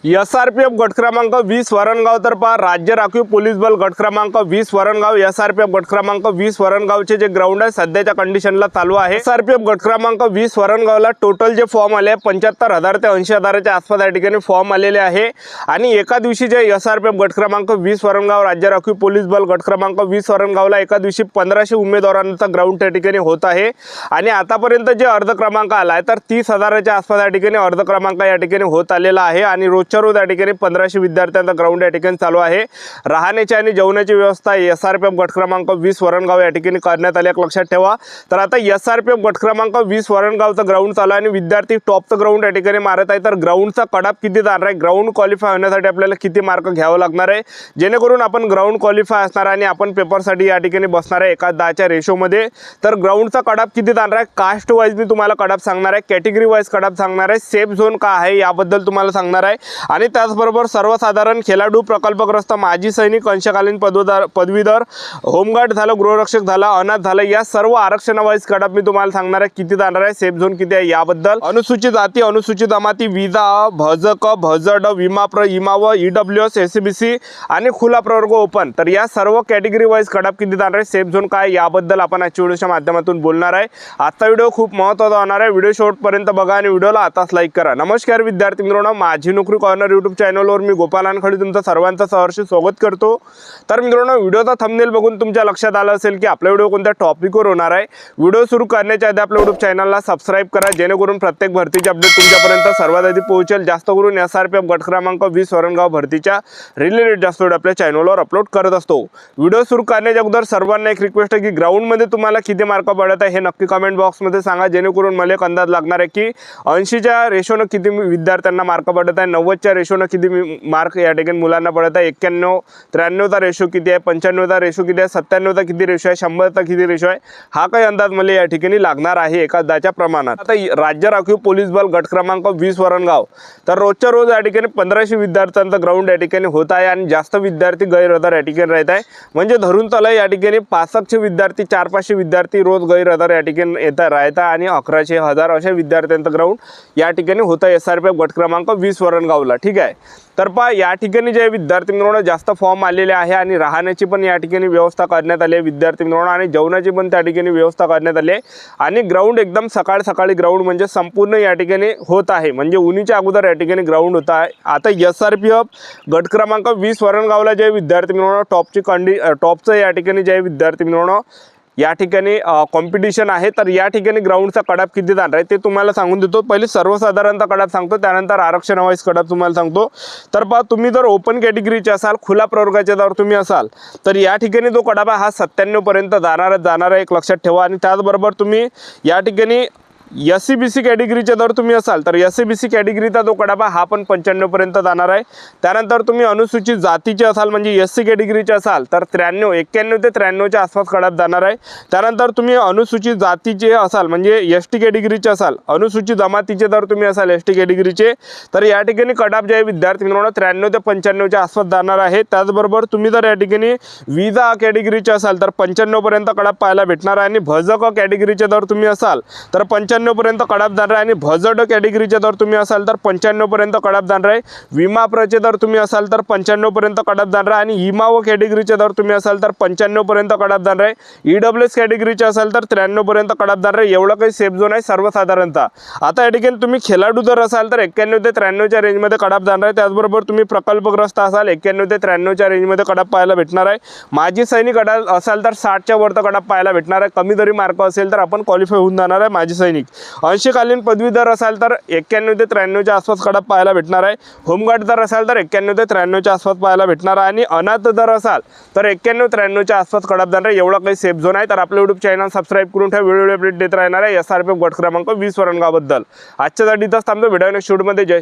SRPF गट क्रमांक 20 वरणगाव तर पहा राज्य राखीव पोलीस बल गट क्रमांक 20 वरणगाव एसआरपीएफ गट क्रमांक 20 वरणगावचे जे ग्राउंड आहे सध्याच्या कंडिशनला चालू आहे। एसआरपीएफ गट क्रमांक 20 वरणगावला टोटल जे फॉर्म आले 75,000 ते 80,000च्या आसपास या ठिकाणी फॉर्म आलेले आहे आणि एका दिवशी जे एसआरपीएफ गट क्रमांक 20 वरणगाव राज्य राखीव पोलीस बल गट क्रमांक 20 वरणगावला एका दिवशी 1500 उमेदवारांचा ग्राउंड त्या ठिकाणी होत आहे आणि आतापर्यंत जे अर्ध क्रमांक आला आहे तर 30,000च्या आसपास या ठिकाणी अर्ध क्रमांक या ठिकाणी होत आलेला आहे आणि रोजच्या रोज या ठिकाणी 1500 विद्यार्थ्यांचा ग्राउंड या ठिकाणी चालू आहे। राहण्याची आणि जेवणाची व्यवस्था एसआरपीएफ गट क्रमांक 20 वरणगाव या ठिकाणी करण्यात आली आहे, लक्षात ठेवा। तर आता एसआरपीएफ गट क्रमांक 20 वरणगावचा ग्राउंड चालू आहे आणि विद्यार्थी टॉपचं ग्राउंड या ठिकाणी मारत आहे। तर ग्राउंडचा कडाप किती जाणार आहे, ग्राउंड क्वालिफाय होण्यासाठी आपल्याला किती मार्क घ्यावं लागणार आहे जेणेकरून आपण ग्राउंड क्वालिफाय असणार आणि आपण पेपरसाठी या ठिकाणी बसणार आहे 1:10च्या रेशोमध्ये। तर ग्राउंडचा कडाप किती जाणार आहे, कास्ट वाईज मी तुम्हाला कडाप सांगणार आहे, कॅटेगरी वाईज कडाप सांगणार आहे, सेफ झोन का आहे याबद्दल तुम्हाला सांगणार आहे आणि त्याचबरोबर सर्वसाधारण खेळाडू प्रकल्पग्रस्त माजी सैनिक अंशकालीन पदवीधर होमगार्ड झालं, गृहरक्षक झाला, अनाथ झालं, या सर्व आरक्षण वाईज कडाप मी तुम्हाला सांगणार आहे किती जाणार आहे, सेफ झोन किती आहे याबद्दल। अनुसूचित जाती अनुसूचित जमाती विजा भजक भजड विमाप्र इमाव ईडब्ल्यूएस एससीबीसी आणि खुला प्रवर्ग ओपन तर या सर्व कॅटेगरी वाईज कडाप किती जाणार आहे, सेफ झोन काय याबद्दल आपण आजच्या व्हिडिओच्या माध्यमातून बोलणार आहे। आजचा व्हिडिओ खूप महत्त्वाचा होणार आहे, व्हिडिओ शेवटपर्यंत बघा आणि व्हिडिओला आताच लाईक करा। नमस्कार विद्यार्थी मित्रांनो, माझी नोकरी कॉर्नर यूट्यूब चॅनलवर मी गोपाल अनखडे तुमचं सर्वांचं सहर्ष स्वागत करतो। तर मित्रांनो, व्हिडिओचा थंबनेल बघून तुमच्या लक्षात आलं असेल की आपला व्हिडिओ कोणत्या टॉपिकवर होणार आहे। व्हिडिओ सुरू करण्याच्या आधी आपल्या यूट्यूब चॅनलला सबस्क्राइब करा जेणेकरून प्रत्येक भरतीचे अपडेट तुमच्यापर्यंत सर्वात आधी पोहोचेल। जास्त करून एसआरपीएफ गट क्रमांक 20 वरणगाव भरतीच्या रिलेटेड जास्त व्हिडिओ आपल्या चॅनलवर अपलोड करत असतो। व्हिडिओ सुरू करण्याच्या अगोदर सर्वांना एक रिक्वेस्ट आहे की ग्राउंडमध्ये तुम्हाला किती मार्क पडत आहे हे नक्की कमेंट बॉक्समध्ये सांगा जेणेकरून मला एक अंदाज लागणार आहे की 80च्या रेशोनं किती विद्यार्थ्यांना मार्क पडत आहे, 90च्या रेशोनं किती मार्क या ठिकाणी मुलांना पडत आहे, 91 93चा रेशो किती आहे, 95चा रेशो किती आहे, 97चा किती रेशो आहे, 100चा किती रेशो आहे, हा काही अंदाज मला या ठिकाणी लागणार आहे 1:10च्या प्रमाणात। आता राज्य राखीव पोलीस बल गट क्रमांक 20 वरणगाव तर रोजच्या रोज या ठिकाणी 1500 विद्यार्थ्यांचा ग्राउंड या ठिकाणी होत आहे आणि जास्त विद्यार्थी गैरहजर या ठिकाणी राहत आहे, म्हणजे धरून चला या ठिकाणी 6500 विद्यार्थी 400-500 विद्यार्थी रोज गैरहजर या ठिकाणी येतात राहतात आणि 1100-1000 अशा विद्यार्थ्यांचं ग्राउंड या ठिकाणी होतं एसआरपीएफ गट क्रमांक 20 वरणगावला, ठीक आहे। तर पहा या ठिकाणी जे विद्यार्थी मित्रांनो जास्त फॉर्म आलेले आहे आणि राहण्याची पण या ठिकाणी व्यवस्था करण्यात आली आहे विद्यार्थी मित्रांनो आणि जेवणाची पण त्या ठिकाणी व्यवस्था करण्यात आली आहे आणि ग्राउंड एकदम सकाळी ग्राउंड म्हणजे संपूर्ण या ठिकाणी होत आहे, म्हणजे उन्हीच्या अगोदर या ठिकाणी ग्राउंड होत आहे। आता एसआरपीएफ गट क्रमांक 20 वरणगावला जे विद्यार्थी मित्रांनो टॉपचं या ठिकाणी जे विद्यार्थी मित्रांनो या ठिकाणी कॉम्पिटिशन आहे तर या ठिकाणी ग्राउंडचा कडाप किती जाणार आहे ते तुम्हाला सांगून देतो। पहिले सर्वसाधारणचा कडाप सांगतो, त्यानंतर आरक्षण वाईज कडाप तुम्हाला सांगतो। तर पहा तुम्ही जर ओपन कॅटेगरीचे असाल, खुला प्रवर्गाचे जर तुम्ही असाल तर या ठिकाणी जो कडाप आहे हा 97 पर्यंत जाणार आहे, एक लक्षात ठेवा। आणि त्याचबरोबर तुम्ही या ठिकाणी एससीबीसी कॅटेगरीचे जर तुम्ही असाल तर एससीबीसी कॅटेगरीचा जो कडाप आहे हा पण 95 पर्यंत जाणार आहे। त्यानंतर तुम्ही अनुसूचित जातीचे असाल म्हणजे एससी कॅटेगरीचे असाल तर 91 ते 93च्या आसपास कडाप जाणार आहे। त्यानंतर तुम्ही अनुसूचित जातीचे असाल म्हणजे एसटी कॅटेगरीचे असाल, अनुसूचित जमातीचे जर तुम्ही असाल एसटी कॅटेगरीचे तर या ठिकाणी कडाप जे आहे विद्यार्थी मित्रांनो 93 ते 95च्या आसपास जाणार आहे। त्याचबरोबर तुम्ही जर या ठिकाणी विजा कॅटेगरीचे असाल तर 95 पर्यंत कडाप पाहायला भेटणार आहे आणि भजक कॅटेगरीचे जर तुम्ही असाल तर 95 पर्यंत कडाप जाणार आहे आणि भजड कॅटेगरीचे जर तुम्ही असाल तर 95 पर्यंत कडाप जाणार आहे। विमाप्रचे जर तुम्ही असाल तर 95 पर्यंत कडाप जाणार आहे आणि इमाव कॅटेगरीचे जर तुम्ही असाल तर 95 पर्यंत कडाप जाणार आहे। ईडब्ल्यूएस कॅटेगरीचे असाल तर 93 पर्यंत कडाप जाणार आहे। एवढं काही सेफ झोन आहे सर्वसाधारणतः। आता या ठिकाणी तुम्ही खेळाडू जर असाल तर 91 ते 93च्या रेंजमध्ये कडाप जाणार आहे। त्याचबरोबर तुम्ही प्रकल्पग्रस्त असाल 91 ते 93च्या रेंजमध्ये कडाप पाहायला भेटणार आहे। माजी सैनिक असाल तर 60च्या वरती कडाप पाहायला भेटणार आहे। कमी जरी मार्क असेल तर आपण क्वालिफाय होऊन जाणार आहे माजी सैनिक। अंशकालीन पदवीधर असाल तर 91 ते 93च्या आसपास कडाप पाहायला भेटणार आहे। होमगार्ड जर असाल तर 91 ते 93च्या आसपास पाहायला भेटणार आहे आणि अनाथ जर असाल तर 91-93च्या आसपास कडाप जाणार आहे। एवढा काही सेफ झोन आहे। तर आपलं यूट्यूब चॅनल सबस्क्राइब करून ठेवा, व्हिडिओ अपडेट देत राहणार आहे एसआरपीएफ गट क्रमांक 20 वरणगावबद्दल। आजच्यासाठी इथंच थांबतो, व्हिडिओ नेक्स्ट शूटमध्ये जय